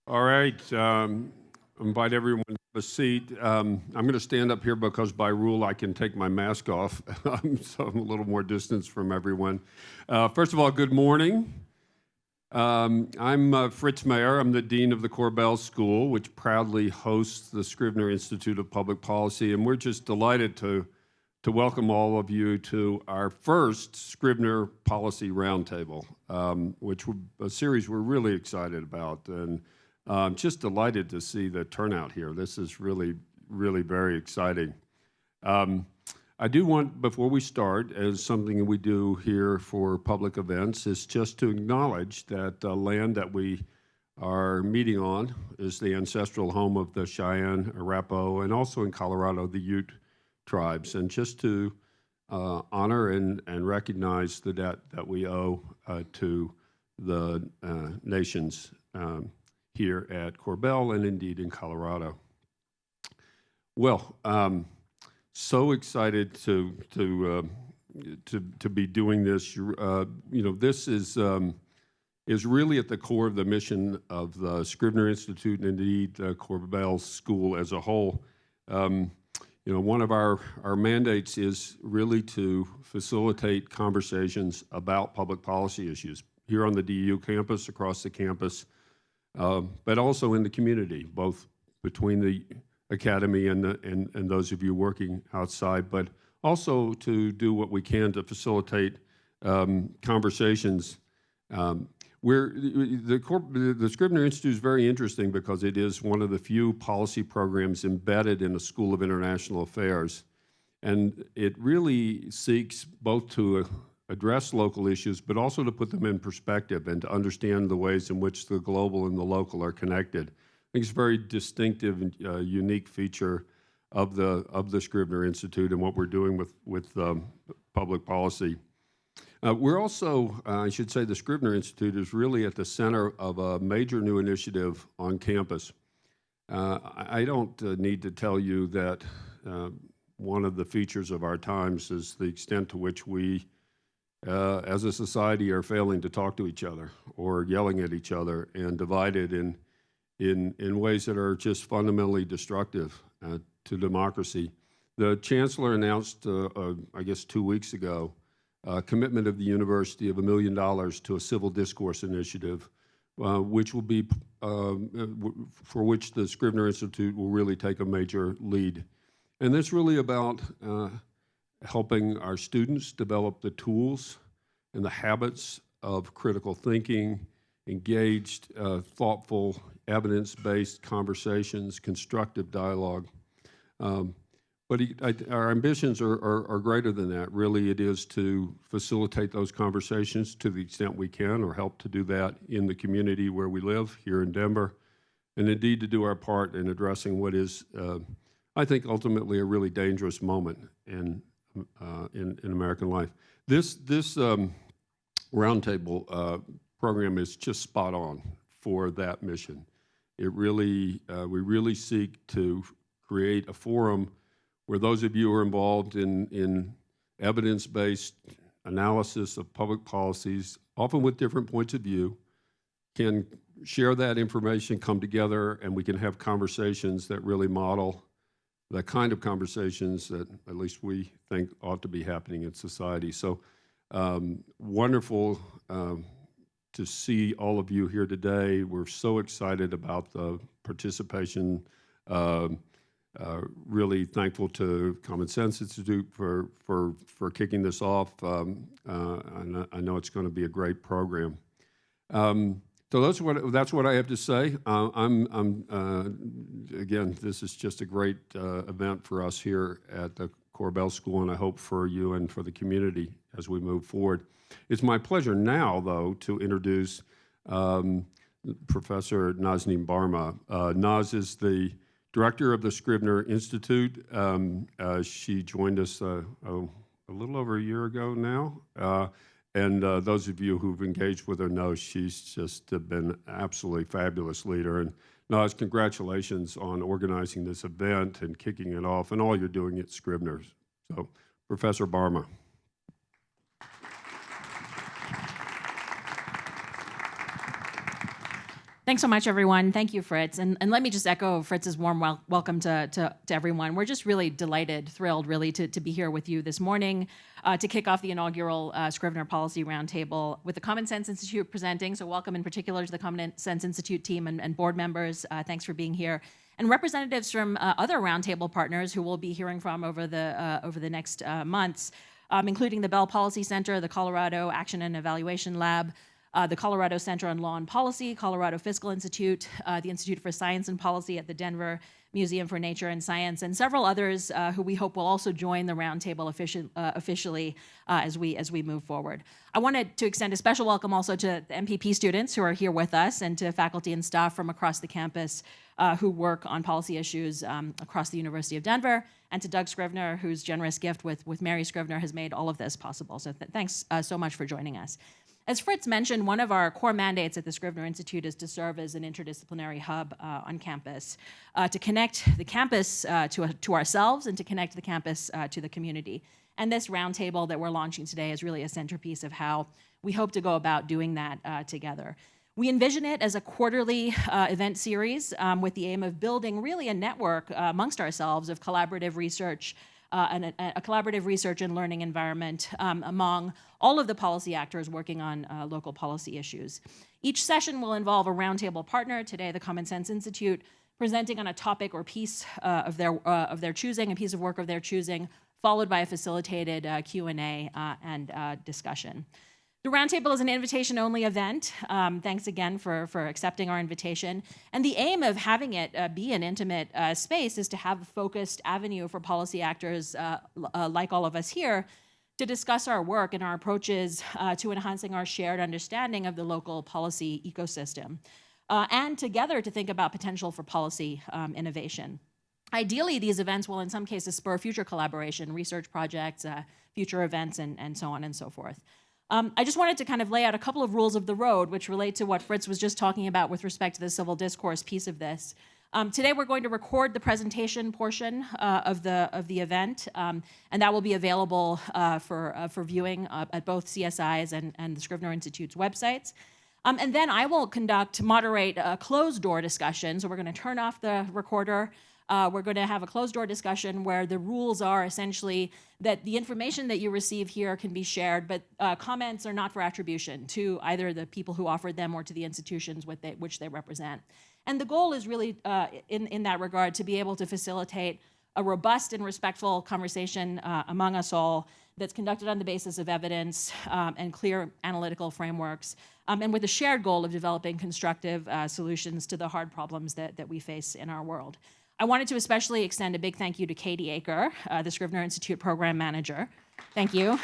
All right. Invite everyone to have a seat. I'm going to stand up here because by rule I can take my mask off, so I'm a little more distance from everyone. First of all, good morning. I'm Fritz Mayer. I'm the Dean of the Korbel School, which proudly hosts the Scrivner Institute of Public Policy, and we're just delighted to welcome all of you to our first Scrivner Policy Roundtable, which a series we're really excited about, and I'm just delighted to see the turnout here. This is really, really very exciting. I do want, before we start, as something we do here for public events, is just to acknowledge that the land that we are meeting on is the ancestral home of the Cheyenne, Arapaho, and also in Colorado, the Ute tribes, and just to honor and recognize the debt that we owe to the nations here at Korbel and indeed in Colorado. Well, so excited to be doing this. This is really at the core of the mission of the Scrivner Institute and indeed Korbel School as a whole. One of our mandates is really to facilitate conversations about public policy issues here on the DU campus, across the campus, but also in the community, both between the academy and those of you working outside, but also to do what we can to facilitate conversations. The Scrivner Institute is very interesting because it is one of the few policy programs embedded in a School of International Affairs, and it really seeks both to address local issues, but also to put them in perspective and to understand the ways in which the global and the local are connected. I think it's a very distinctive and unique feature of the Scrivner Institute and what we're doing with public policy. We're also, I should say, the Scrivner Institute is really at the center of a major new initiative on campus. I don't need to tell you that one of the features of our times is the extent to which we, as a society, are failing to talk to each other or yelling at each other and divided in ways that are just fundamentally destructive to democracy. The Chancellor announced, I guess 2 weeks ago, a commitment of the university of $1 million to a civil discourse initiative, which will be, for which the Scrivner Institute will really take a major lead. And that's really about helping our students develop the tools and the habits of critical thinking, engaged, thoughtful, evidence-based conversations, constructive dialogue. But our ambitions are greater than that. Really, it is to facilitate those conversations to the extent we can, or help to do that in the community where we live here in Denver, and indeed to do our part in addressing what is, I think, ultimately a really dangerous moment in American life. This roundtable program is just spot on for that mission. It really, we really seek to create a forum where those of you who are involved in evidence-based analysis of public policies, often with different points of view, can share that information, come together, and we can have conversations that really model the kind of conversations that at least we think ought to be happening in society. So wonderful to see all of you here today. We're so excited about the participation. Really thankful to Common Sense Institute for kicking this off. And I know it's going to be a great program. So that's what I have to say. Again, this is just a great event for us here at the Korbel School, and I hope for you and for the community as we move forward. It's my pleasure now, though, to introduce Professor Nazneen Barma. Naz is the director of the Scrivner Institute. She joined us a little over a year ago now. And those of you who've engaged with her know she's just been an absolutely fabulous leader. And Naz, congratulations on organizing this event and kicking it off and all you're doing at Scrivner. So, Professor Barma. Thanks so much, everyone. Thank you, Fritz. And let me just echo Fritz's warm welcome to everyone. We're just really delighted, thrilled, really, to be here with you this morning to kick off the inaugural Scrivner Policy Roundtable with the Common Sense Institute presenting. So welcome in particular to the Common Sense Institute team and board members. Thanks for being here. And representatives from other roundtable partners who we'll be hearing from over the next months, including the Bell Policy Center, the Colorado Action and Evaluation Lab, the Colorado Center on Law and Policy, Colorado Fiscal Institute, the Institute for Science and Policy at the Denver Museum for Nature and Science, and several others who we hope will also join the roundtable officially as we move forward. I wanted to extend a special welcome also to the MPP students who are here with us and to faculty and staff from across the campus who work on policy issues across the University of Denver, and to Doug Scrivner, whose generous gift with Mary Scrivner has made all of this possible. So thanks so much for joining us. As Fritz mentioned, one of our core mandates at the Scrivner Institute is to serve as an interdisciplinary hub on campus, to connect the campus to ourselves and to connect the campus to the community. And this roundtable that we're launching today is really a centerpiece of how we hope to go about doing that together. We envision it as a quarterly event series with the aim of building really a network amongst ourselves of collaborative research and a collaborative research and learning environment among all of the policy actors working on local policy issues. Each session will involve a roundtable partner, today the Common Sense Institute, presenting on a topic or piece of their choosing, a piece of work of their choosing, followed by a facilitated Q&A and discussion. The Roundtable is an invitation-only event. Thanks again for accepting our invitation. And the aim of having it be an intimate space is to have a focused avenue for policy actors like all of us here to discuss our work and our approaches to enhancing our shared understanding of the local policy ecosystem, and together to think about potential for policy innovation. Ideally, these events will in some cases spur future collaboration, research projects, future events, and so on and so forth. I just wanted to kind of lay out a couple of rules of the road which relate to what Fritz was just talking about with respect to the civil discourse piece of this. Today we're going to record the presentation portion of the event, and that will be available for viewing at both CSI's and the Scrivner Institute's websites. And then I will moderate a closed-door discussion. So we're going to turn off the recorder. We're going to have a closed-door discussion where the rules are essentially that the information that you receive here can be shared, but comments are not for attribution to either the people who offered them or to the institutions which they represent. And the goal is really, in that regard, to be able to facilitate a robust and respectful conversation among us all that's conducted on the basis of evidence and clear analytical frameworks, and with a shared goal of developing constructive solutions to the hard problems that we face in our world. I wanted to especially extend a big thank you to Katie Aker, the Scrivner Institute Program Manager. Thank you.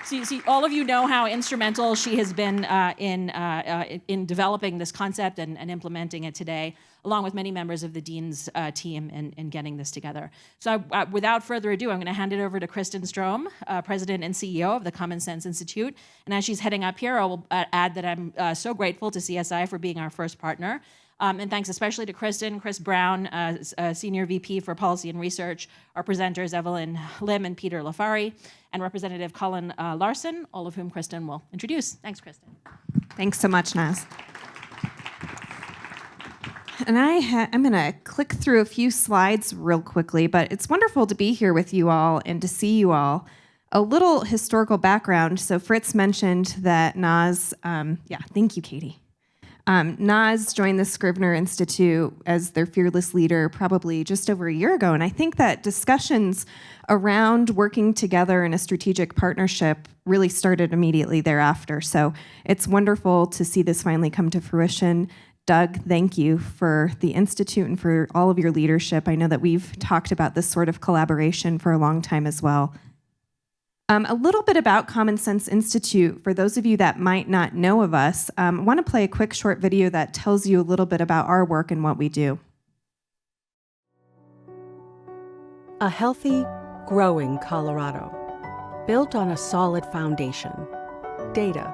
So all of you know how instrumental she has been in developing this concept and implementing it today, along with many members of the Dean's team in getting this together. So without further ado, I'm going to hand it over to Kristen Strom, President and CEO of the Common Sense Institute. And as she's heading up here, I will add that I'm so grateful to CSI for being our first partner. And thanks especially to Chris Brown, Senior VP for Policy and Research, our presenters Evelyn Lim and Peter LiFari, and Representative Colin Larson, all of whom Kristen will introduce. Thanks, Kristen. Thanks so much, Naz. And I'm going to click through a few slides real quickly, but it's wonderful to be here with you all and to see you all. A little historical background. So Fritz mentioned that Naz, thank you, Katie. Naz joined the Scrivner Institute as their fearless leader probably just over a year ago, and I think that discussions around working together in a strategic partnership really started immediately thereafter. So it's wonderful to see this finally come to fruition. Doug, thank you for the Institute and for all of your leadership. I know that we've talked about this sort of collaboration for a long time as well. A little bit about Common Sense Institute. For those of you that might not know of us, I want to play a quick short video that tells you a little bit about our work and what we do. A healthy, growing Colorado, built on a solid foundation. Data,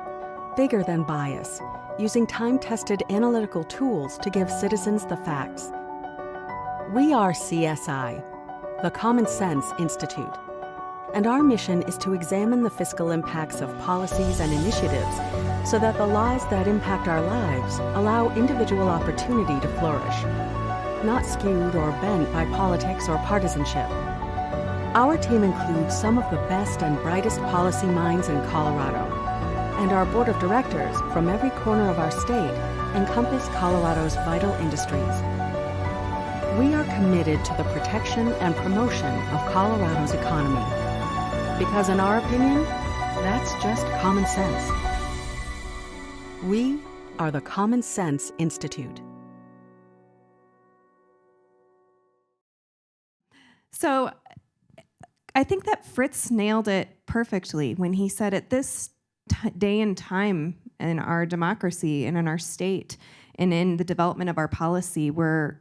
bigger than bias, using time-tested analytical tools to give citizens the facts. We are CSI, the Common Sense Institute. And our mission is to examine the fiscal impacts of policies and initiatives so that the laws that impact our lives allow individual opportunity to flourish, not skewed or bent by politics or partisanship. Our team includes some of the best and brightest policy minds in Colorado, and our board of directors from every corner of our state encompass Colorado's vital industries. We are committed to the protection and promotion of Colorado's economy, because in our opinion, that's just common sense. We are the Common Sense Institute. So I think that Fritz nailed it perfectly when he said at this day and time in our democracy and in our state and in the development of our policy, we're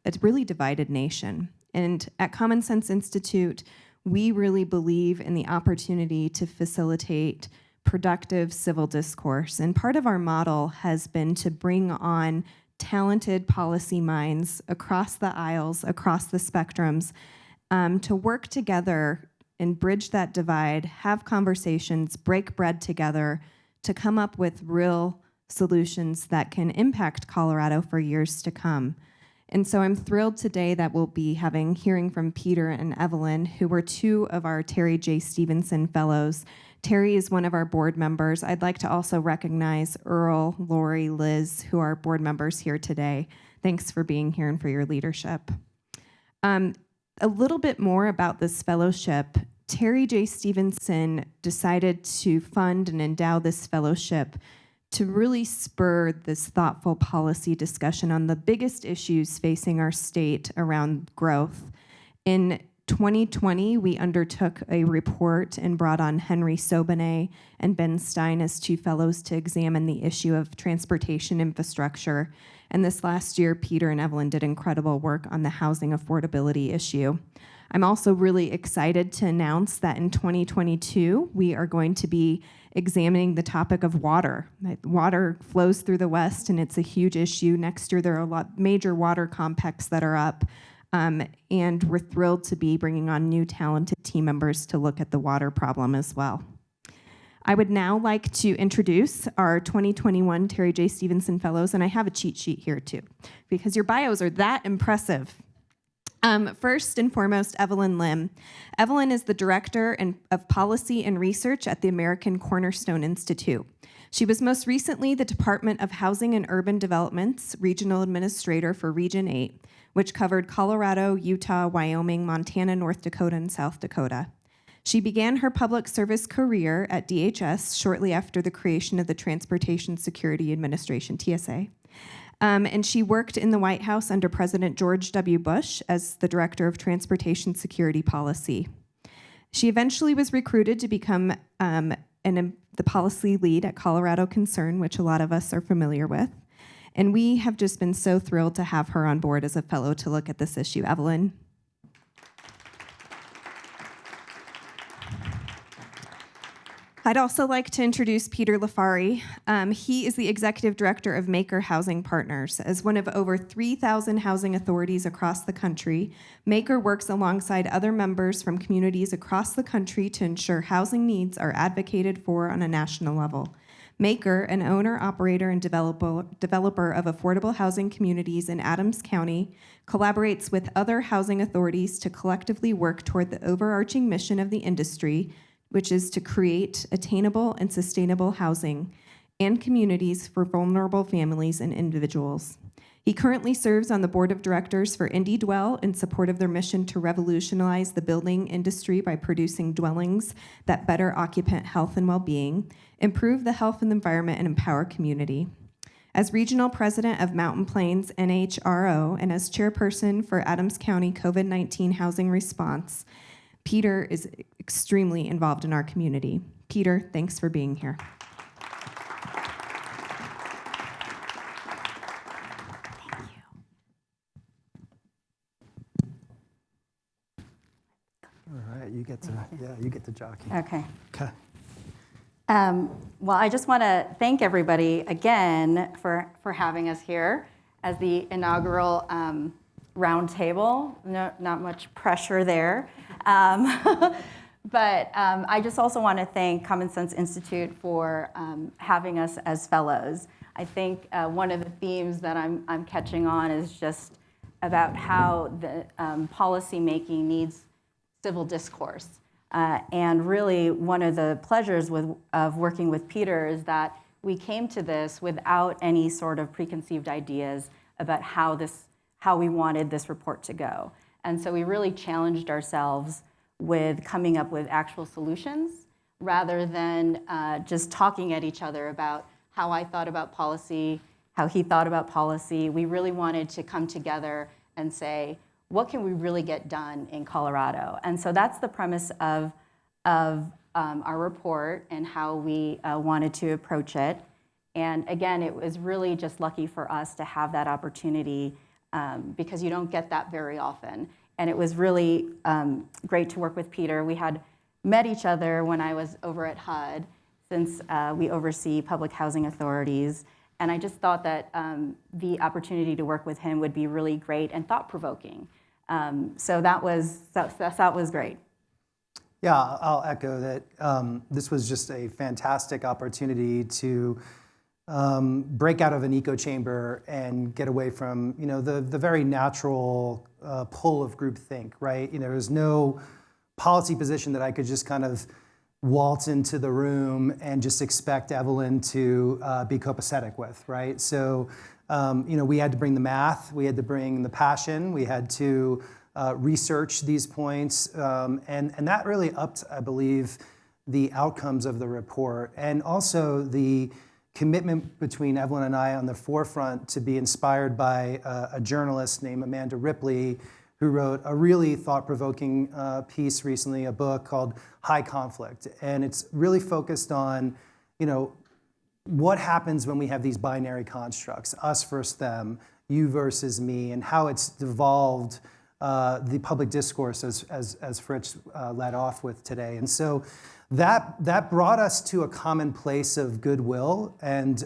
a really divided nation. And at Common Sense Institute, we really believe in the opportunity to facilitate productive civil discourse. And part of our model has been to bring on talented policy minds across the aisles, across the spectrums, to work together and bridge that divide, have conversations, break bread together to come up with real solutions that can impact Colorado for years to come. And so I'm thrilled today that we'll be hearing from Peter and Evelyn, who were two of our Terry J. Stevinson Fellows. Terry is one of our board members. I'd like to also recognize Earl, Lori, Liz, who are board members here today. Thanks for being here and for your leadership. A little bit more about this fellowship. Terry J. Stevinson decided to fund and endow this fellowship to really spur this thoughtful policy discussion on the biggest issues facing our state around growth. In 2020, we undertook a report and brought on Henry Sobonet and Ben Stein as two fellows to examine the issue of transportation infrastructure. And this last year, Peter and Evelyn did incredible work on the housing affordability issue. I'm also really excited to announce that in 2022, we are going to be examining the topic of water. Water flows through the West, and it's a huge issue. Next year, there are a lot major water compacts that are up, and we're thrilled to be bringing on new talented team members to look at the water problem as well. I would now like to introduce our 2021 Terry J. Stevinson Fellows, and I have a cheat sheet here too, because your bios are that impressive. First and foremost, Evelyn Lim. Evelyn is the Director of Policy and Research at the American Cornerstone Institute. She was most recently the Department of Housing and Urban Development's Regional Administrator for Region 8, which covered Colorado, Utah, Wyoming, Montana, North Dakota, and South Dakota. She began her public service career at DHS shortly after the creation of the Transportation Security Administration, TSA. And she worked in the White House under President George W. Bush as the Director of Transportation Security Policy. She eventually was recruited to become the policy lead at Colorado Concern, which a lot of us are familiar with. And we have just been so thrilled to have her on board as a fellow to look at this issue. Evelyn. I'd also like to introduce Peter LiFari. He is the Executive Director of Maker Housing Partners. As one of over 3,000 housing authorities across the country, Maker works alongside other members from communities across the country to ensure housing needs are advocated for on a national level. Maker, an owner, operator, and developer of affordable housing communities in Adams County, collaborates with other housing authorities to collectively work toward the overarching mission of the industry, which is to create attainable and sustainable housing and communities for vulnerable families and individuals. He currently serves on the board of directors for IndieDwell in support of their mission to revolutionize the building industry by producing dwellings that better occupant health and well-being, improve the health and environment, and empower community. As regional president of Mountain Plains NHRO and as chairperson for Adams County COVID-19 Housing Response, Peter is extremely involved in our community. Peter, thanks for being here. Thank you. All right, you get to jockey. Okay. Okay. Well, I just want to thank everybody again for having us here as the inaugural roundtable. No, not much pressure there. But I just also want to thank Common Sense Institute for having us as fellows. I think one of the themes that I'm catching on is just about how the policy making needs civil discourse. And really, one of the pleasures of working with Peter is that we came to this without any sort of preconceived ideas about how we wanted this report to go. And so we really challenged ourselves with coming up with actual solutions rather than just talking at each other about how I thought about policy, how he thought about policy. We really wanted to come together and say, what can we really get done in Colorado? And so that's the premise of our report and how we wanted to approach it. And again, it was really just lucky for us to have that opportunity because you don't get that very often. And it was really great to work with Peter. We had met each other when I was over at HUD, since we oversee public housing authorities. And I just thought that the opportunity to work with him would be really great and thought-provoking. So that was great. Yeah, I'll echo that. This was just a fantastic opportunity to break out of an echo chamber and get away from, the very natural pull of groupthink, right? There's no policy position that I could just kind of waltz into the room and just expect Evelyn to be copacetic with, right? So, we had to bring the math, we had to bring the passion, we had to research these points, and that really upped, I believe, the outcomes of the report, and also the commitment between Evelyn and I on the forefront to be inspired by a journalist named Amanda Ripley, who wrote a really thought-provoking piece recently, a book called High Conflict. And it's really focused on, what happens when we have these binary constructs, us versus them, you versus me, and how it's devolved the public discourse as Fritz led off with today. And so that brought us to a common place of goodwill and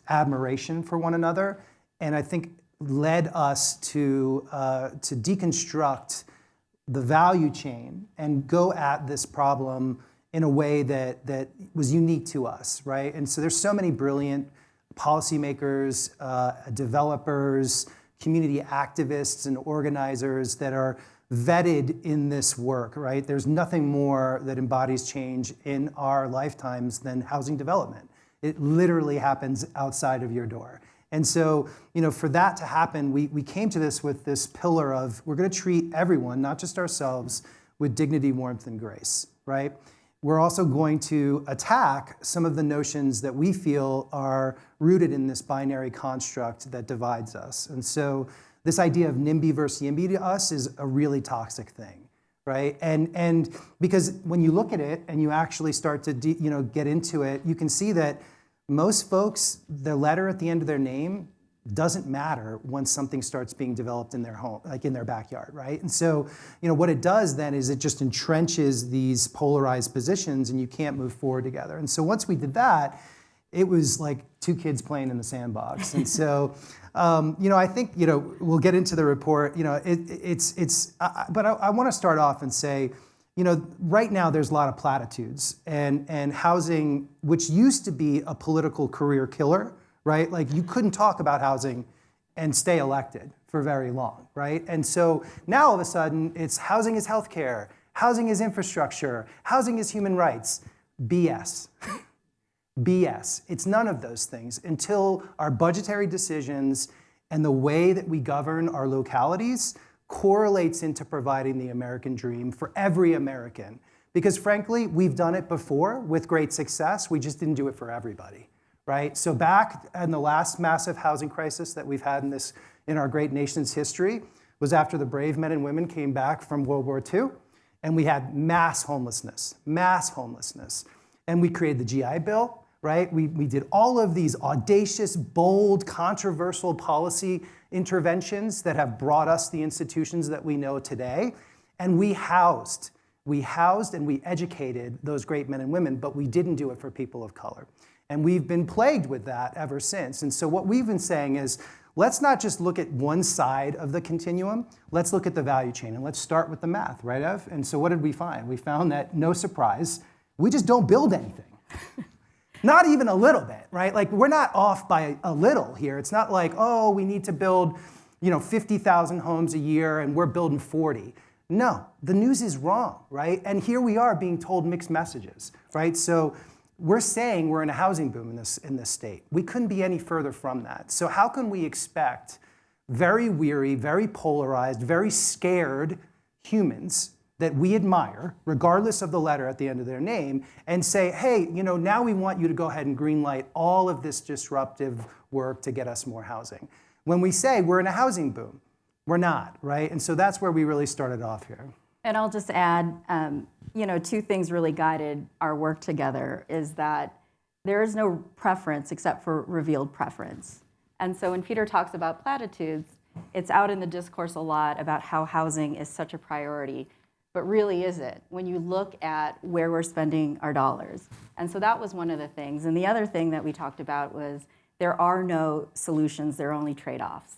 admiration for one another. And I think led us to deconstruct the value chain and go at this problem in a way that was unique to us, right? And so there's so many brilliant policymakers, developers, community activists and organizers that are vetted in this work, right? There's nothing more that embodies change in our lifetimes than housing development. It literally happens outside of your door. And so, for that to happen, we came to this with this pillar of we're going to treat everyone, not just ourselves, with dignity, warmth, and grace, right? We're also going to attack some of the notions that we feel are rooted in this binary construct that divides us. And so this idea of NIMBY versus YIMBY to us is a really toxic thing, right? And because when you look at it and you actually start to get into it, you can see that most folks, the letter at the end of their name doesn't matter once something starts being developed in their home, like in their backyard, right? And so, what it does then is it just entrenches these polarized positions and you can't move forward together. And so once we did that, it was like two kids playing in the sandbox. And so, I think, we'll get into the report, but I want to start off and say, right now there's a lot of platitudes and housing, which used to be a political career killer, right? Like you couldn't talk about housing and stay elected for very long, right? And so now all of a sudden it's housing is healthcare, housing is infrastructure, housing is human rights. BS. BS. It's none of those things until our budgetary decisions and the way that we govern our localities correlates into providing the American dream for every American. Because frankly, we've done it before with great success, we just didn't do it for everybody, right? So back in the last massive housing crisis that we've had in our great nation's history was after the brave men and women came back from World War II, and we had mass homelessness. And we created the GI Bill, right? We did all of these audacious, bold, controversial policy interventions that have brought us the institutions that we know today. And we housed and we educated those great men and women, but we didn't do it for people of color. And we've been plagued with that ever since. And so what we've been saying is, let's not just look at one side of the continuum, let's look at the value chain, and let's start with the math, right, Ev? And so what did we find? We found that, no surprise, we just don't build anything. Not even a little bit, right? Like, we're not off by a little here. It's not like, oh, we need to build 50,000 homes a year and we're building 40. No, the news is wrong, right? And here we are being told mixed messages, right? So we're saying we're in a housing boom in this state. We couldn't be any further from that. So how can we expect very weary, very polarized, very scared humans that we admire, regardless of the letter at the end of their name, and say, hey, now we want you to go ahead and greenlight all of this disruptive work to get us more housing? When we say we're in a housing boom, we're not, right? And so that's where we really started off here. And I'll just add, two things really guided our work together is that there is no preference except for revealed preference. And so when Peter talks about platitudes, it's out in the discourse a lot about how housing is such a priority. But really, is it? When you look at where we're spending our dollars. And so that was one of the things. And the other thing that we talked about was there are no solutions, there are only trade-offs.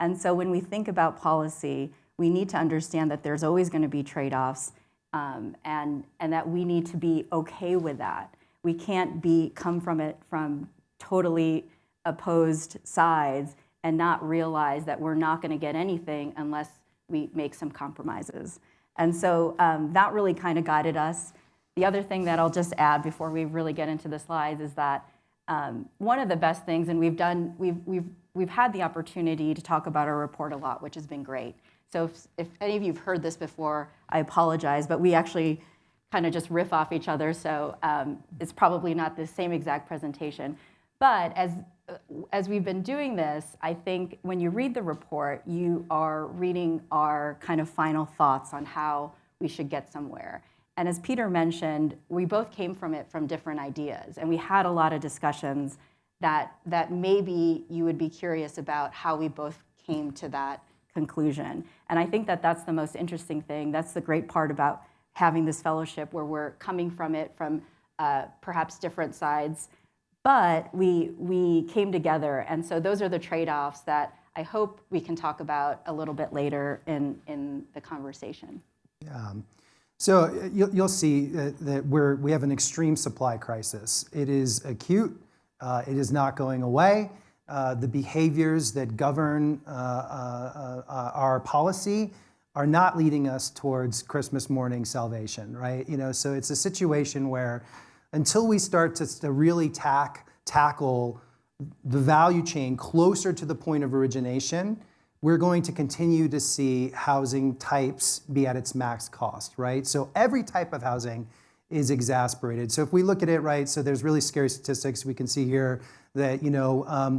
And so when we think about policy, we need to understand that there's always going to be trade-offs, and that we need to be okay with that. We can't come from it from totally opposed sides and not realize that we're not going to get anything unless we make some compromises. And so that really kind of guided us. The other thing that I'll just add before we really get into the slides is that one of the best things, and we've had the opportunity to talk about our report a lot, which has been great. So if any of you have heard this before, I apologize, but we actually kind of just riff off each other, so it's probably not the same exact presentation. But as we've been doing this, I think when you read the report, you are reading our kind of final thoughts on how we should get somewhere. And as Peter mentioned, we both came from it from different ideas, and we had a lot of discussions that maybe you would be curious about how we both came to that conclusion. And I think that that's the most interesting thing. That's the great part about having this fellowship, where we're coming from it from perhaps different sides, but we came together. And so those are the trade-offs that I hope we can talk about a little bit later in the conversation. Yeah. So you'll see that we have an extreme supply crisis. It is acute. It is not going away. The behaviors that govern our policy are not leading us towards Christmas morning salvation, right? So it's a situation where until we start to really tackle the value chain closer to the point of origination, we're going to continue to see housing types be at its max cost, right? So every type of housing is exasperated. So if we look at it, right, so there's really scary statistics. We can see here that,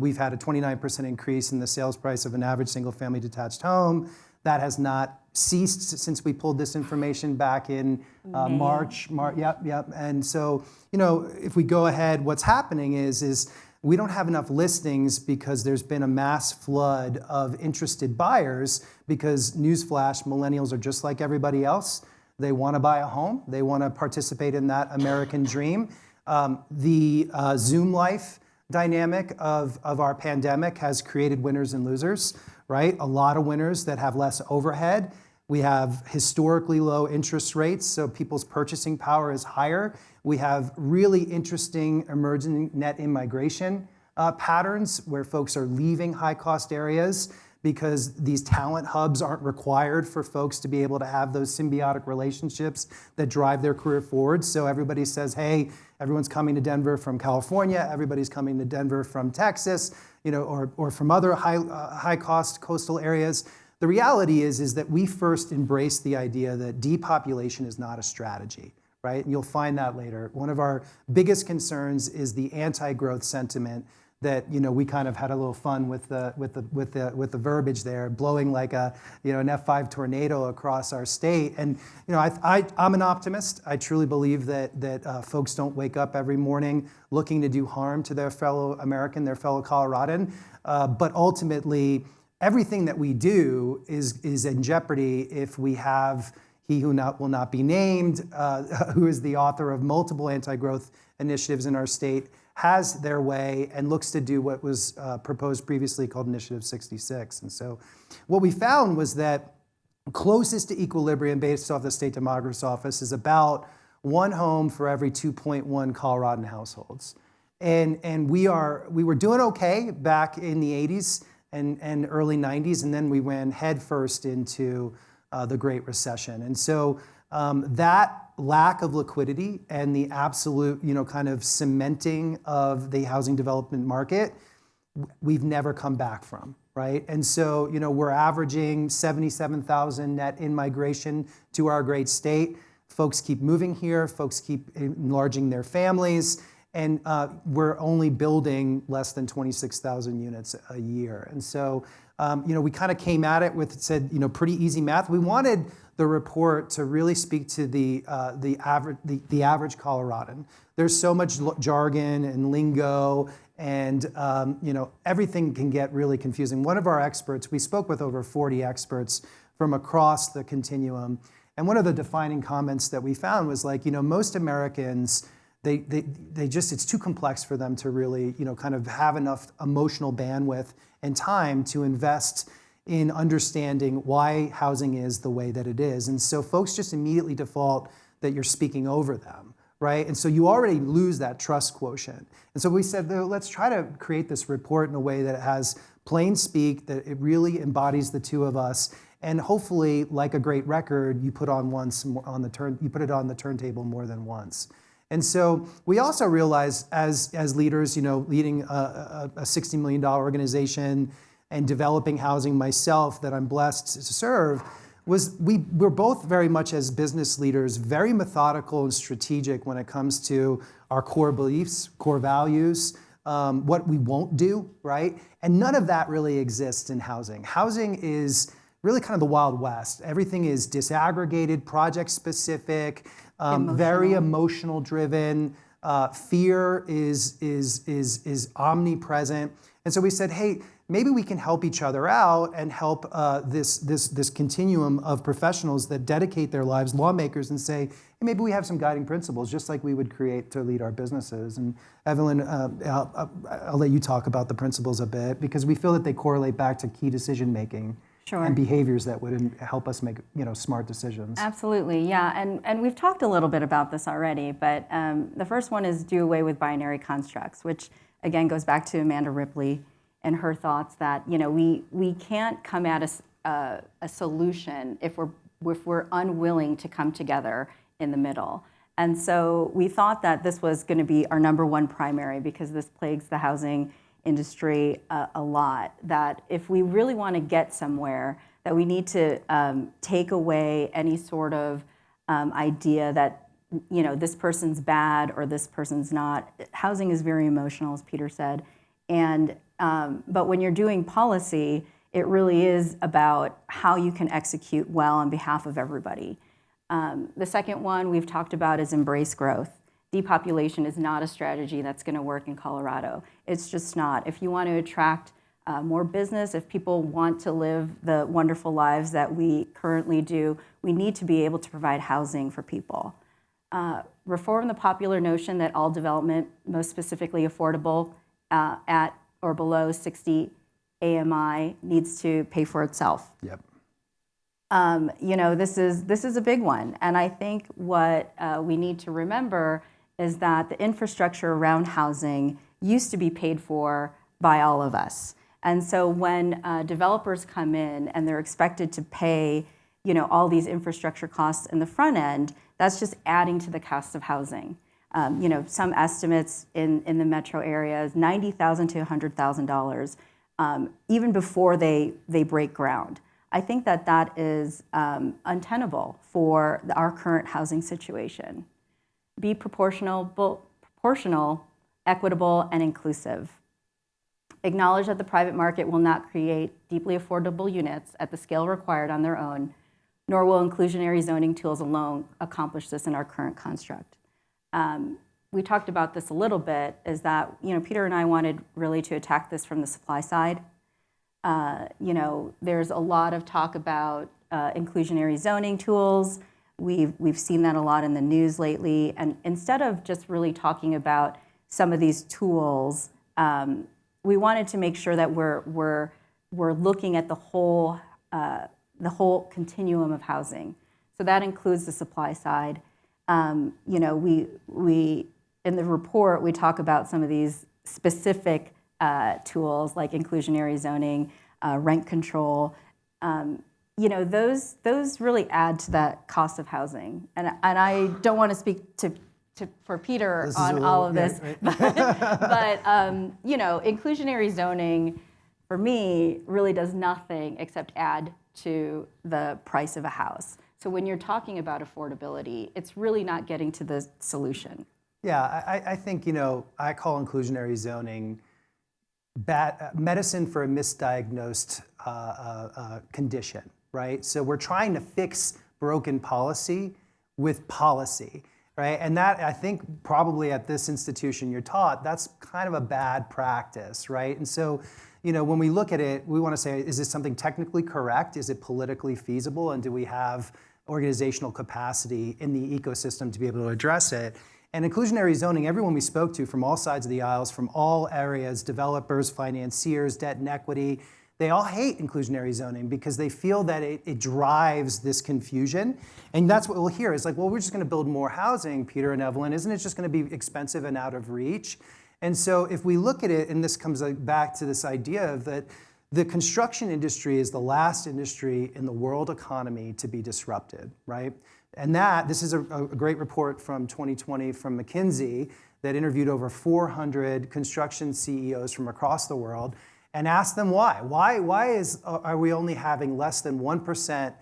we've had a 29% increase in the sales price of an average single-family detached home. That has not ceased since we pulled this information back in March. Yep. And so, if we go ahead, what's happening is we don't have enough listings because there's been a mass flood of interested buyers because, newsflash, millennials are just like everybody else. They want to buy a home. They want to participate in that American dream. The Zoom life dynamic of our pandemic has created winners and losers, right? A lot of winners that have less overhead. We have historically low interest rates, so people's purchasing power is higher. We have really interesting emerging net immigration patterns where folks are leaving high-cost areas because these talent hubs aren't required for folks to be able to have those symbiotic relationships that drive their career forward. So everybody says, hey, everyone's coming to Denver from California, everybody's coming to Denver from Texas, or from other high-cost coastal areas. The reality is that we first embraced the idea that depopulation is not a strategy, right? And you'll find that later. One of our biggest concerns is the anti-growth sentiment that we kind of had a little fun with the verbiage there, blowing like an F5 tornado across our state. And I'm an optimist. I truly believe that folks don't wake up every morning looking to do harm to their fellow American, their fellow Coloradan. But ultimately, everything that we do is in jeopardy if we have he who will not be named, who is the author of multiple anti-growth initiatives in our state, has their way and looks to do what was proposed previously called Initiative 66. And so what we found was that closest to equilibrium based off the state demographers office is about 1 home for every 2.1 Coloradan households. And we were doing okay back in the 80s and early 90s, and then we went headfirst into the Great Recession. And so that lack of liquidity and the absolute, kind of cementing of the housing development market, we've never come back from, right? And so, we're averaging 77,000 net in-migration to our great state. Folks keep moving here, folks keep enlarging their families, and we're only building less than 26,000 units a year. And so, we kind of came at it with, said, pretty easy math. We wanted the report to really speak to the average Coloradan. There's so much jargon and lingo, and everything can get really confusing. One of our experts, we spoke with over 40 experts from across the continuum, and one of the defining comments that we found was like, most Americans, they just, it's too complex for them to really, kind of have enough emotional bandwidth and time to invest in understanding why housing is the way that it is. And so folks just immediately default that you're speaking over them, right? And so you already lose that trust quotient. And so we said, let's try to create this report in a way that it has plain speak, that it really embodies the two of us, and hopefully, like a great record, you put it on the turntable more than once. And so we also realized as leaders, leading a $60 million organization and developing housing myself that I'm blessed to serve, was we're both very much as business leaders, very methodical and strategic when it comes to our core beliefs, core values, what we won't do, right? And none of that really exists in housing. Housing is really kind of the Wild West. Everything is disaggregated, project specific, very emotional driven. Fear is omnipresent. And so we said, hey, maybe we can help each other out and help this continuum of professionals that dedicate their lives, lawmakers, and say, hey, maybe we have some guiding principles, just like we would create to lead our businesses. And Evelyn, I'll let you talk about the principles a bit, because we feel that they correlate back to key decision making. Sure. And behaviors that would help us make smart decisions. Absolutely, yeah, and we've talked a little bit about this already, but the first one is do away with binary constructs, which again goes back to Amanda Ripley and her thoughts that we can't come at a solution if we're unwilling to come together in the middle. And so we thought that this was going to be our number one primary, because this plagues the housing industry a lot, that if we really want to get somewhere, that we need to take away any sort of idea that this person's bad or this person's not. Housing is very emotional, as Peter said, and but when you're doing policy, it really is about how you can execute well on behalf of everybody. The second one we've talked about is embrace growth. Depopulation is not a strategy that's going to work in Colorado. It's just not. If you want to attract more business, if people want to live the wonderful lives that we currently do, we need to be able to provide housing for people. Reform the popular notion that all development, most specifically affordable, at or below 60 AMI, needs to pay for itself. Yep. This is a big one, and I think what we need to remember is that the infrastructure around housing used to be paid for by all of us. And so when developers come in and they're expected to pay, all these infrastructure costs in the front end, that's just adding to the cost of housing. Some estimates in the metro area is $90,000 to $100,000, even before they break ground. I think that is untenable for our current housing situation. Be proportional, equitable, and inclusive. Acknowledge that the private market will not create deeply affordable units at the scale required on their own, nor will inclusionary zoning tools alone accomplish this in our current construct. We talked about this a little bit, is that Peter and I wanted really to attack this from the supply side. There's a lot of talk about inclusionary zoning tools. We've seen that a lot in the news lately. And instead of just really talking about some of these tools, we wanted to make sure that we're looking at the whole continuum of housing. So that includes the supply side. We in the report we talk about some of these specific tools like inclusionary zoning, rent control. Those really add to that cost of housing. And I don't want to speak for Peter on all of this, right. but inclusionary zoning for me really does nothing except add to the price of a house. So when you're talking about affordability, it's really not getting to the solution. Yeah, I think, I call inclusionary zoning medicine for a misdiagnosed condition, right? So we're trying to fix broken policy with policy, right? And that, I think, probably at this institution you're taught, that's kind of a bad practice, right? And so, when we look at it, we want to say, is this something technically correct? Is it politically feasible? And do we have organizational capacity in the ecosystem to be able to address it? And inclusionary zoning, everyone we spoke to from all sides of the aisles, from all areas, developers, financiers, debt and equity, they all hate inclusionary zoning because they feel that it drives this confusion. And that's what we'll hear. It's like, well, we're just going to build more housing, Peter and Evelyn. Isn't it just going to be expensive and out of reach? And so if we look at it, and this comes back to this idea of that the construction industry is the last industry in the world economy to be disrupted, right? And this is a great report from 2020 from McKinsey that interviewed over 400 construction CEOs from across the world and asked them why. Why are we only having less than 1%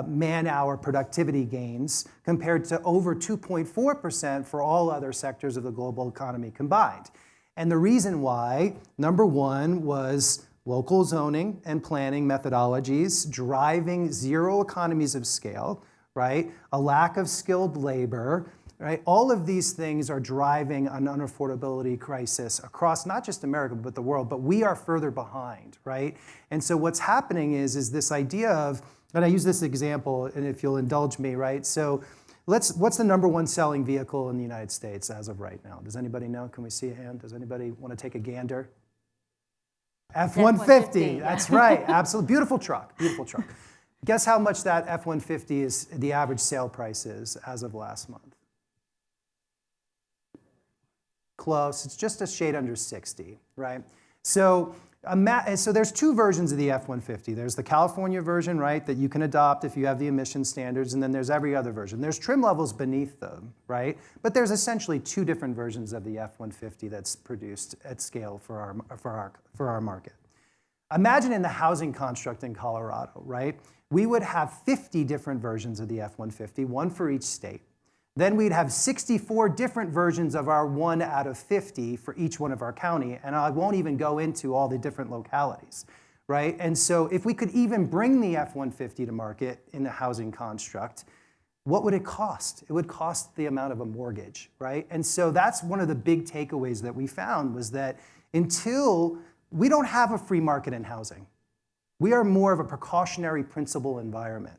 man-hour productivity gains compared to over 2.4% for all other sectors of the global economy combined? And the reason why, number one, was local zoning and planning methodologies driving zero economies of scale, right? A lack of skilled labor, right? All of these things are driving an unaffordability crisis across not just America, but the world, but we are further behind, right? And so what's happening is this idea of, and I use this example, and if you'll indulge me, right? So what's the number one selling vehicle in the United States as of right now? Does anybody know? Can we see a hand? Does anybody want to take a gander? F-150, that's right, absolutely. Beautiful truck, beautiful truck. Guess how much that F-150 is, the average sale price is as of last month? Close, it's just a shade under 60, right? So there's two versions of the F-150. There's the California version, right, that you can adopt if you have the emission standards, and then there's every other version. There's trim levels beneath them, right? But there's essentially two different versions of the F-150 that's produced at scale for our market. Imagine in the housing construct in Colorado, right? We would have 50 different versions of the F-150, one for each state. Then we'd have 64 different versions of our 1 out of 50 for each one of our county, and I won't even go into all the different localities, right? And so if we could even bring the F-150 to market in the housing construct, what would it cost? It would cost the amount of a mortgage, right? And so that's one of the big takeaways that we found was that until we don't have a free market in housing, we are more of a precautionary principle environment.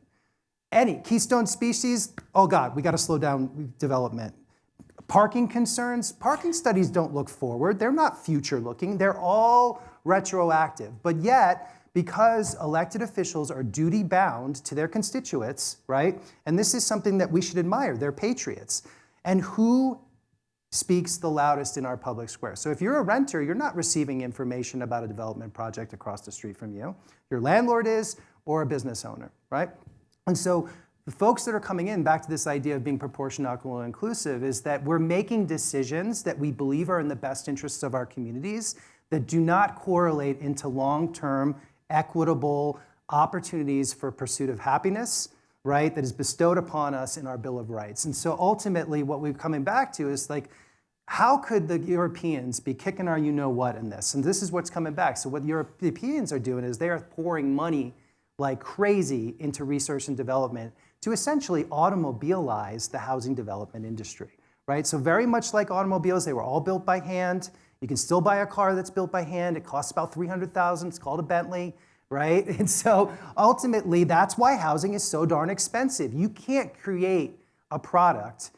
Any keystone species, oh God, we got to slow down development. Parking concerns, parking studies don't look forward. They're not future looking. They're all retroactive. But yet, because elected officials are duty bound to their constituents, right? And this is something that we should admire. They're patriots. And who speaks the loudest in our public square? So if you're a renter, you're not receiving information about a development project across the street from you. Your landlord is, or a business owner, right? And so the folks that are coming in, back to this idea of being proportional, equal, and inclusive, is that we're making decisions that we believe are in the best interests of our communities that do not correlate into long-term, equitable opportunities for pursuit of happiness, right, that is bestowed upon us in our Bill of Rights. And so ultimately what we're coming back to is like, how could the Europeans be kicking our you-know-what in this? And this is what's coming back. So what Europeans are doing is they are pouring money like crazy into research and development to essentially automobilize the housing development industry, right? So very much like automobiles, they were all built by hand. You can still buy a car that's built by hand. It costs about $300,000. It's called a Bentley, right? And so ultimately, that's why housing is so darn expensive. You can't create a product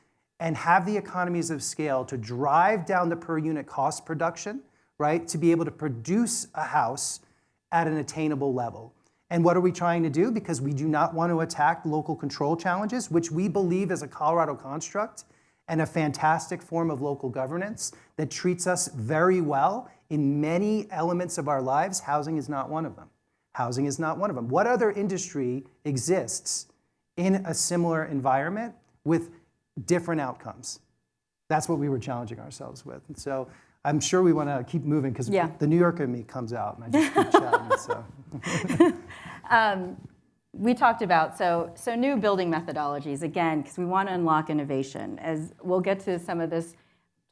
and have the economies of scale to drive down the per unit cost production, right, to be able to produce a house at an attainable level. And what are we trying to do? Because we do not want to attack local control challenges, which we believe is a Colorado construct and a fantastic form of local governance that treats us very well in many elements of our lives. Housing is not one of them. Housing is not one of them. What other industry exists in a similar environment with different outcomes? That's what we were challenging ourselves with. And so I'm sure we want to keep moving because the New Yorker in me comes out and I just keep chatting. So. We talked about, so new building methodologies, again, because we want to unlock innovation. As we'll get to some of this,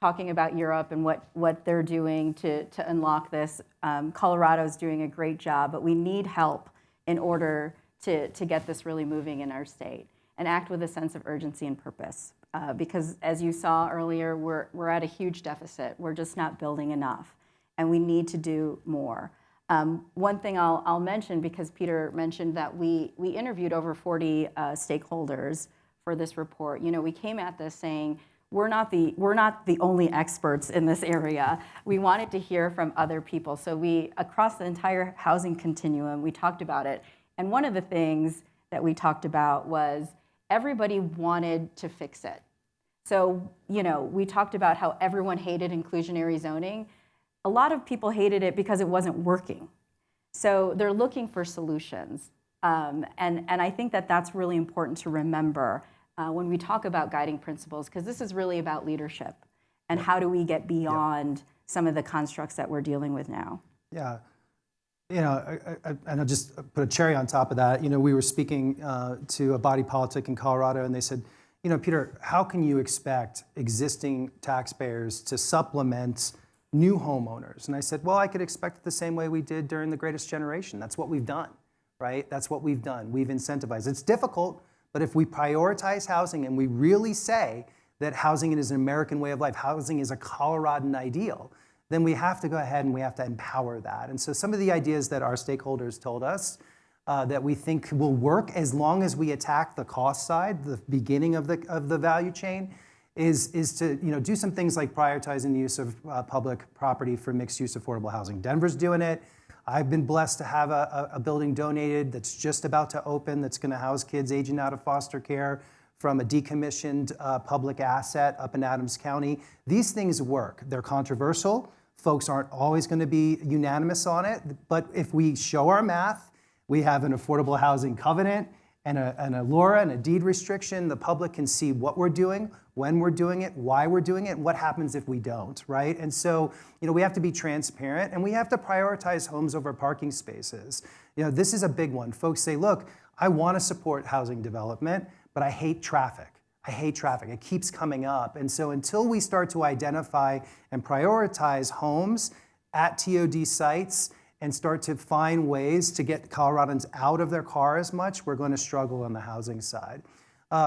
talking about Europe and what they're doing to unlock this. Colorado's doing a great job, but we need help in order to get this really moving in our state and act with a sense of urgency and purpose. Because as you saw earlier, we're at a huge deficit. We're just not building enough, and we need to do more. One thing I'll mention, because Peter mentioned that we interviewed over 40 stakeholders for this report. You know, we came at this saying we're not the only experts in this area. We wanted to hear from other people. So we, across the entire housing continuum, we talked about it. And one of the things that we talked about was everybody wanted to fix it. So, you know, we talked about how everyone hated inclusionary zoning. A lot of people hated it because it wasn't working. So they're looking for solutions. And I think that that's really important to remember when we talk about guiding principles, because this is really about leadership and how do we get beyond some of the constructs that we're dealing with now. Yeah. You know, and I'll just put a cherry on top of that. You know, we were speaking to a body politic in Colorado, and they said, you know, Peter, how can you expect existing taxpayers to supplement new homeowners? And I said, well, I could expect it the same way we did during the Greatest Generation. That's what we've done, right? That's what we've done. We've incentivized. It's difficult, but if we prioritize housing and we really say that housing is an American way of life, housing is a Coloradan ideal, then we have to go ahead and we have to empower that. And so some of the ideas that our stakeholders told us that we think will work as long as we attack the cost side, the beginning of the value chain, is to do some things like prioritizing the use of public property for mixed-use affordable housing. Denver's doing it. I've been blessed to have a building donated that's just about to open that's going to house kids aging out of foster care from a decommissioned public asset up in Adams County. These things work. They're controversial. Folks aren't always going to be unanimous on it, but if we show our math, we have an affordable housing covenant and a LORA and a deed restriction. The public can see what we're doing, when we're doing it, why we're doing it, and what happens if we don't, right? And so, we have to be transparent and we have to prioritize homes over parking spaces. This is a big one. Folks say, look, I want to support housing development, but I hate traffic. I hate traffic. It keeps coming up. And so until we start to identify and prioritize homes at TOD sites and start to find ways to get Coloradans out of their car as much, we're going to struggle on the housing side.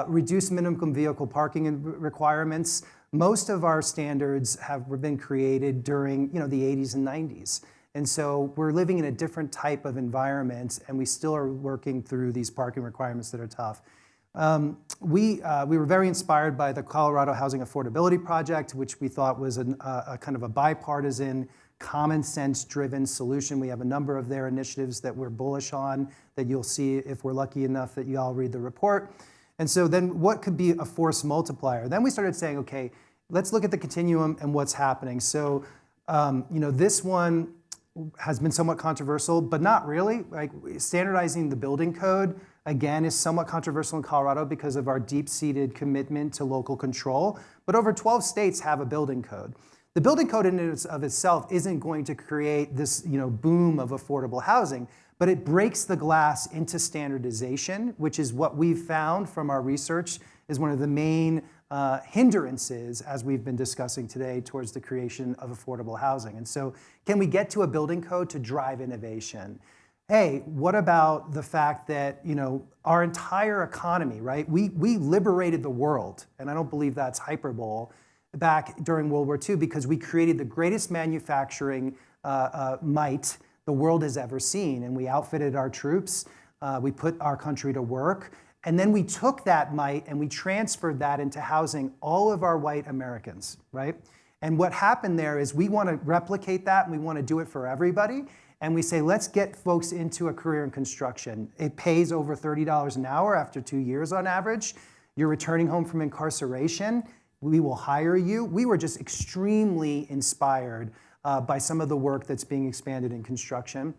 Reduce minimum vehicle parking requirements. Most of our standards have been created during the 80s and 90s. And so we're living in a different type of environment, and we still are working through these parking requirements that are tough. We were very inspired by the Colorado Housing Affordability Project, which we thought was a kind of a bipartisan, common sense driven solution. We have a number of their initiatives that we're bullish on that you'll see if we're lucky enough that you all read the report. And so then what could be a force multiplier? Then we started saying, okay, let's look at the continuum and what's happening. So, this one has been somewhat controversial, but not really. Like standardizing the building code, again, is somewhat controversial in Colorado because of our deep-seated commitment to local control. But over 12 states have a building code. The building code in and of itself isn't going to create this boom of affordable housing, but it breaks the glass into standardization, which is what we've found from our research is one of the main hindrances, as we've been discussing today, towards the creation of affordable housing. And so can we get to a building code to drive innovation? Hey, what about the fact that our entire economy, right? We liberated the world, and I don't believe that's hyperbole, back during World War II because we created the greatest manufacturing might the world has ever seen, and we outfitted our troops. We put our country to work, And then we took that might and we transferred that into housing all of our white Americans, right? And what happened there is we want to replicate that and we want to do it for everybody. And we say, let's get folks into a career in construction. It pays over $30 an hour after 2 years on average. You're returning home from incarceration. We will hire you. We were just extremely inspired by some of the work that's being expanded in construction.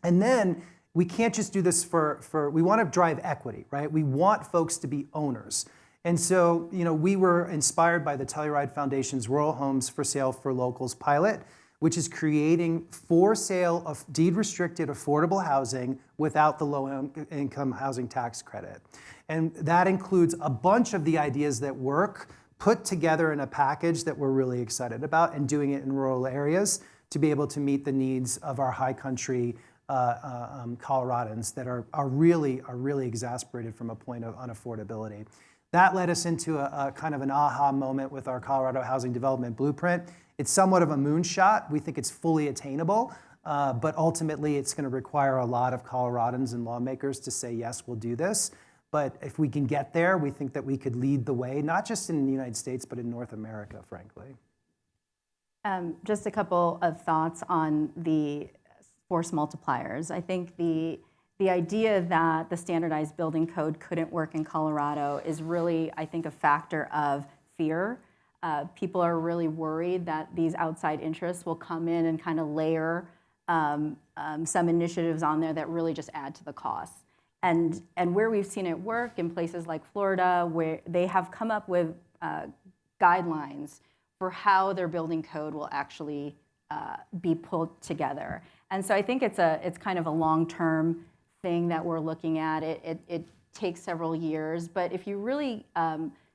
And then we can't just do this we want to drive equity, right? We want folks to be owners. And so, we were inspired by the Telluride Foundation's Rural Homes for Sale for Locals pilot, which is creating for sale of deed-restricted affordable housing without the low-income housing tax credit. And that includes a bunch of the ideas that work put together in a package that we're really excited about and doing it in rural areas to be able to meet the needs of our high country Coloradans that are really exasperated from a point of unaffordability. That led us into a kind of an aha moment with our Colorado Housing Development Blueprint. It's somewhat of a moonshot. We think it's fully attainable, but ultimately it's going to require a lot of Coloradans and lawmakers to say, yes, we'll do this. But if we can get there, we think that we could lead the way, not just in the United States, but in North America, frankly. Just a couple of thoughts on the force multipliers. I think the idea that the standardized building code couldn't work in Colorado is really, I think, a factor of fear. People are really worried that these outside interests will come in and kind of layer some initiatives on there that really just add to the cost. And where we've seen it work in places like Florida, where they have come up with guidelines for how their building code will actually be pulled together. And so I think it's kind of a long-term thing that we're looking at. It takes several years, but if you really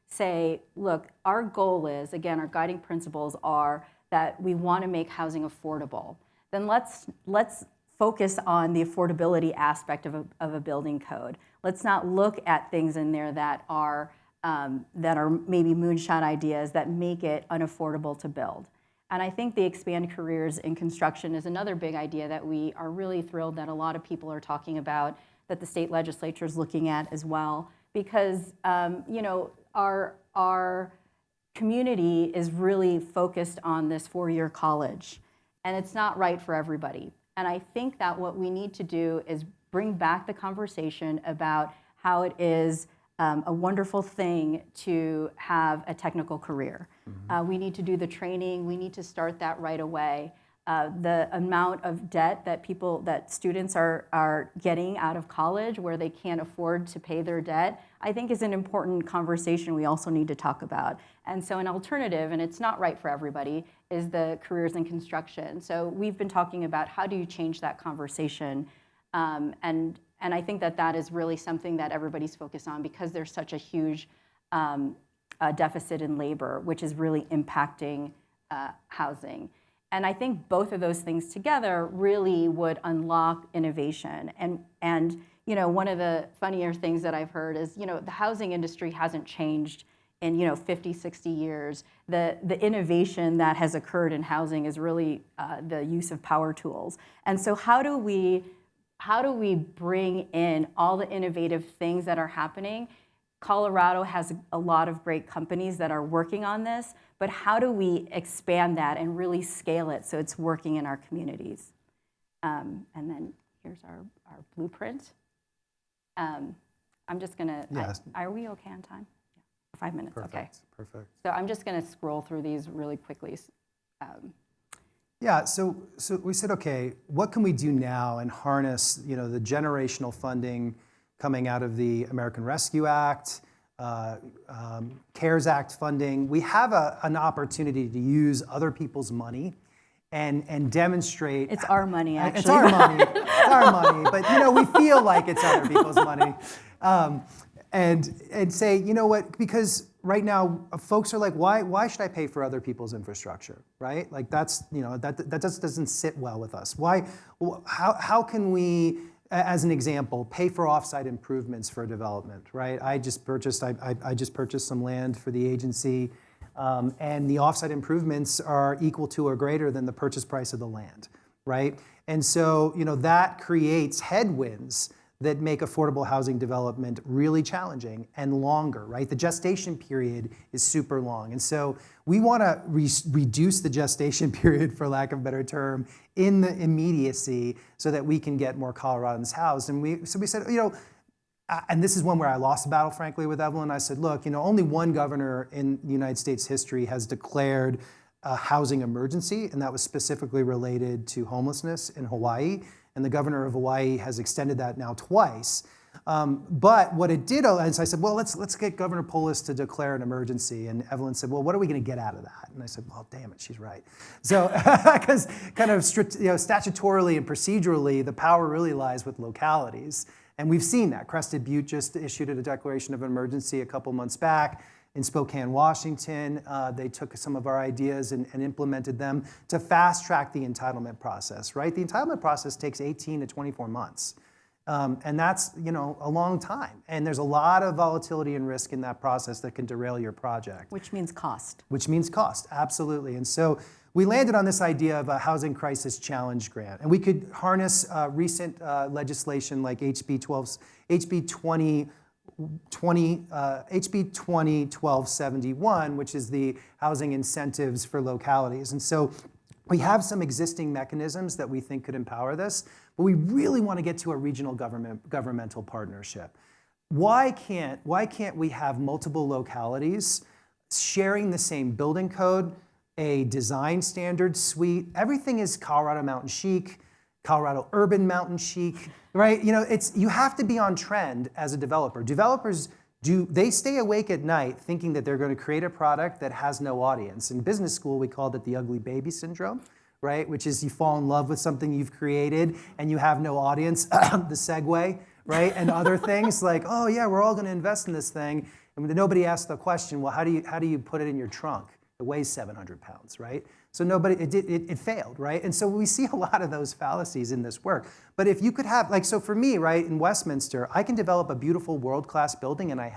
say, look, our goal is, again, our guiding principles are that we want to make housing affordable, then let's focus on the affordability aspect of a building code. Let's not look at things in there that are maybe moonshot ideas that make it unaffordable to build. And I think the expand careers in construction is another big idea that we are really thrilled that a lot of people are talking about, that the state legislature is looking at as well, because our community is really focused on this 4-year college, and it's not right for everybody. And I think that what we need to do is bring back the conversation about how it is a wonderful thing to have a technical career. Mm-hmm. We need to do the training. We need to start that right away. The amount of debt that students are getting out of college where they can't afford to pay their debt, I think is an important conversation we also need to talk about. And so an alternative, and it's not right for everybody, is the careers in construction. So we've been talking about how do you change that conversation, and I think that is really something that everybody's focused on because there's such a huge deficit in labor, which is really impacting housing. And I think both of those things together really would unlock innovation. And one of the funnier things that I've heard is, the housing industry hasn't changed in 50, 60 years. The innovation that has occurred in housing is really the use of power tools. And so how do we bring in all the innovative things that are happening? Colorado has a lot of great companies that are working on this, but how do we expand that and really scale it so it's working in our communities? And then here's our blueprint. I'm just gonna, yes. Are we okay on time? Yeah, 5 minutes, Perfect. okay. Perfect. So I'm just gonna scroll through these really quickly. Yeah, so we said, okay, what can we do now and harness, the generational funding coming out of the American Rescue Act, CARES Act funding. We have an opportunity to use other people's money and demonstrate. It's our money, actually. It's our money. It's our money. But we feel like it's other people's money, and say, what? Because right now, folks are like, why should I pay for other people's infrastructure, right? Like that's that just doesn't sit well with us. Why? How can we, as an example, pay for offsite improvements for development, right? I just purchased some land for the agency, and the offsite improvements are equal to or greater than the purchase price of the land, right? And so that creates headwinds that make affordable housing development really challenging and longer, right? The gestation period is super long. And so we want to reduce the gestation period, for lack of a better term, in the immediacy so that we can get more Coloradans housed. And we said, and this is one where I lost the battle, frankly, with Evelyn. I said, look, only one governor in the United States history has declared a housing emergency, and that was specifically related to homelessness in Hawaii. And the governor of Hawaii has extended that now twice. But what it did, and so I said, well, let's get Governor Polis to declare an emergency. And Evelyn said, well, what are we going to get out of that? And I said, well, damn it, she's right. So, because kind of statutorily and procedurally, the power really lies with localities. And we've seen that. Crested Butte just issued a declaration of an emergency a couple months back. In Spokane, Washington, they took some of our ideas and implemented them to fast track the entitlement process, right? The entitlement process takes 18 to 24 months. And that's, a long time. And there's a lot of volatility and risk in that process that can derail your project. Which means cost. Which means cost, absolutely. And so we landed on this idea of a housing crisis challenge grant. And we could harness recent legislation like HB 201271, which is the housing incentives for localities. And so we have some existing mechanisms that we think could empower this, but we really want to get to a regional governmental partnership. Why can't we have multiple localities sharing the same building code, a design standard suite? Everything is Colorado Mountain Chic, Colorado Urban Mountain Chic, right? You have to be on trend as a developer. Developers they stay awake at night thinking that they're going to create a product that has no audience. In business school, we called it the ugly baby syndrome, right? Which is you fall in love with something you've created and you have no audience, the segue, right? And other things like, oh yeah, we're all going to invest in this thing. And nobody asks the question, well, how do you put it in your trunk? It weighs 700 pounds, right? So it failed, right? And so we see a lot of those fallacies in this work. But if you could have, so for me, right, in Westminster, I can develop a beautiful world-class building, and I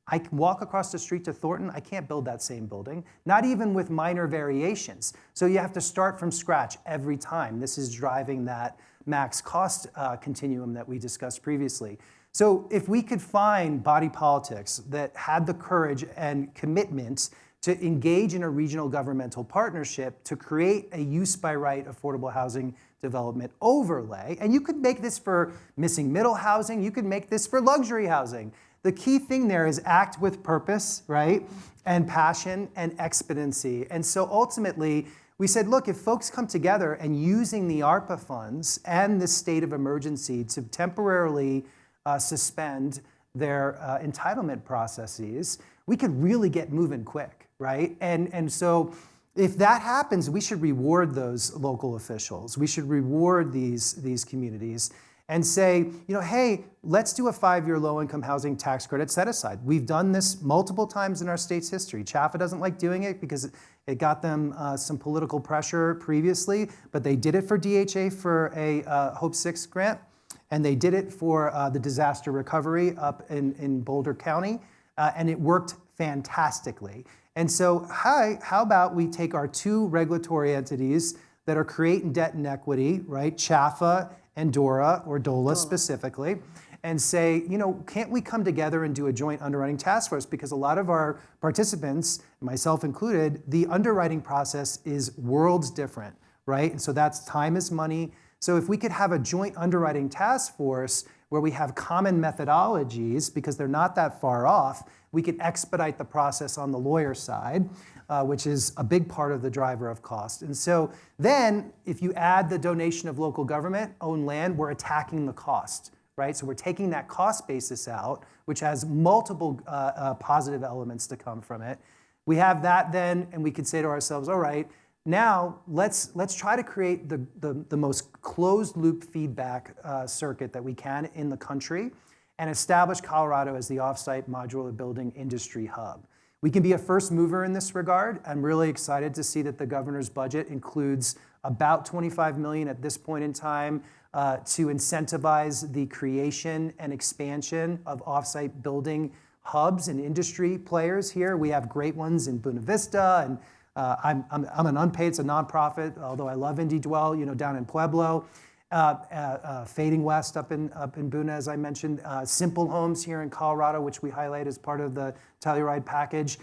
can walk across the street to Thornton, I can't build that same building, not even with minor variations. So you have to start from scratch every time. This is driving that max cost continuum that we discussed previously. So if we could find body politics that had the courage and commitment to engage in a regional governmental partnership to create a use by right affordable housing development overlay. And you could make this for missing middle housing, you could make this for luxury housing. The key thing there is act with purpose, right? And passion and expediency. And so ultimately, we said, look, if folks come together and using the ARPA funds and the state of emergency to temporarily suspend their entitlement processes, we could really get moving quick, right? And so if that happens, we should reward those local officials. We should reward these communities and say, hey, let's do a 5-year low-income housing tax credit set aside. We've done this multiple times in our state's history. Chaffa doesn't like doing it because it got them some political pressure previously, but they did it for DHA for a Hope 6 grant, and they did it for the disaster recovery up in Boulder County, and it worked fantastically. And so how about we take our two regulatory entities that are creating debt and equity, right, Chaffa and DORA, or DOLA specifically, and say, can't we come together and do a joint underwriting task force? Because a lot of our participants, myself included, the underwriting process is worlds different, right? And so that's time is money. So if we could have a joint underwriting task force where we have common methodologies, because they're not that far off, we could expedite the process on the lawyer side, which is a big part of the driver of cost. And so then if you add the donation of local government owned land, we're attacking the cost, right? So we're taking that cost basis out, which has multiple positive elements to come from it. We have that then, and we could say to ourselves, all right, now let's try to create the most closed loop feedback circuit that we can in the country and establish Colorado as the offsite modular building industry hub. We can be a first mover in this regard. I'm really excited to see that the governor's budget includes about $25 million at this point in time to incentivize the creation and expansion of offsite building hubs and industry players here. We have great ones in Buena Vista, and I'm an unpaid, it's a nonprofit, although I love Indie Dwell, down in Pueblo. Fading West up in Boone, as I mentioned, Simple Homes here in Colorado, which we highlight as part of the Telluride package.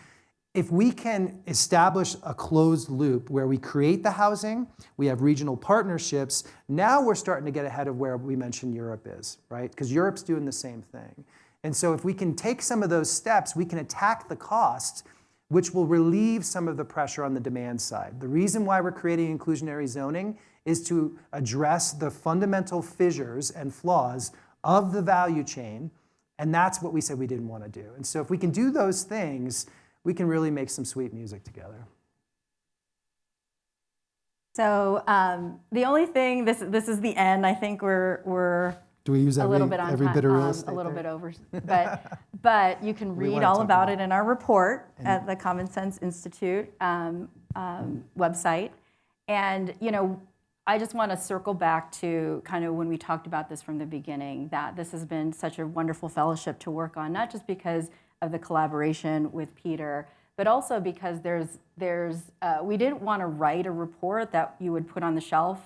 If we can establish a closed loop where we create the housing, we have regional partnerships, now we're starting to get ahead of where we mentioned Europe is, right? Because Europe's doing the same thing. And so if we can take some of those steps, we can attack the cost, which will relieve some of the pressure on the demand side. The reason why we're creating inclusionary zoning is to address the fundamental fissures and flaws of the value chain, and that's what we said we didn't want to do. And so if we can do those things, we can really make some sweet music together. So the only thing, this is the end. I think we're Do we use a little bit on every time, bit of real estate a little there? bit over, but you can We read wanna all talk about about it in our report at the Common Sense Institute website. And I just want to circle back to kind of when we talked about this from the beginning, that this has been such a wonderful fellowship to work on, not just because of the collaboration with Peter, but also because we didn't want to write a report that you would put on the shelf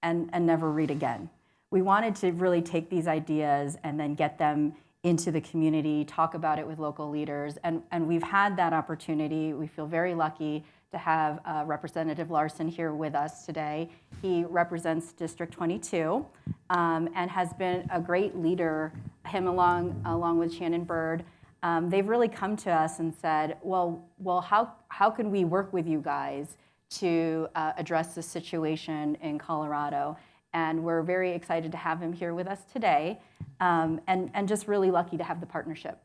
and never read again. We wanted to really take these ideas and then get them into the community, talk about it with local leaders, and we've had that opportunity. We feel very lucky to have Representative Larson here with us today. He represents District 22 and has been a great leader, him along with Shannon Bird. They've really come to us and said, well, how can we work with you guys to address this situation in Colorado? And we're very excited to have him here with us today, and just really lucky to have the partnership.